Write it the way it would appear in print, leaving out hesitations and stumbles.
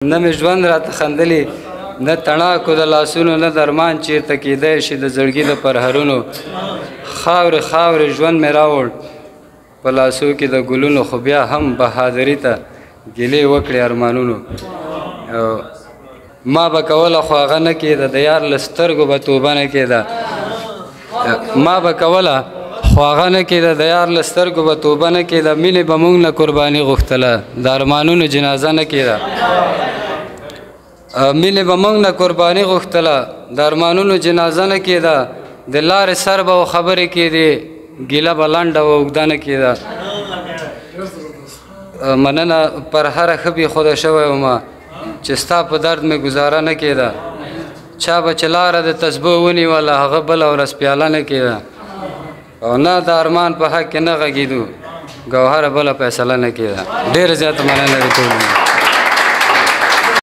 نه مې ژوند راته خندلي نه تڼاکو د لاسونو نه درمان چیرته کیدی شي د زړګي د پرهرونو خاورې خاورې ژوند مې راوړ په لاسو کې د ګلونو خو بیا هم بهادري ته ګیلې وکړې ارمانونو ما به کوله خو هغه نه کېده د یار له سترګو به توبه نه کېده ما به کوله خو هغه نه کېده د یار له سترګو به توبه نه کېده مینې به موږ نه قرباني غوښتله د ارمانونو جنازه نه کېده مینې به موږ نه قرباني غوښتله د ارمانونو جنازه نه کېده د لارې سر به و خبرې کېدې ګیله به لنډه و اوږده نه کېده مننه پر هره ښه بېخوده شوی ومه چې ستا په درد مې ګزاره نه کېده چا به چې لاره د تسبو ونیوله هغه بله ورځ پیاله نه کېده او نه د ارمان په حق کې نه غږېدو ګوهره بله فیصله نه کېده ډېره زیاته مننه لري ټولو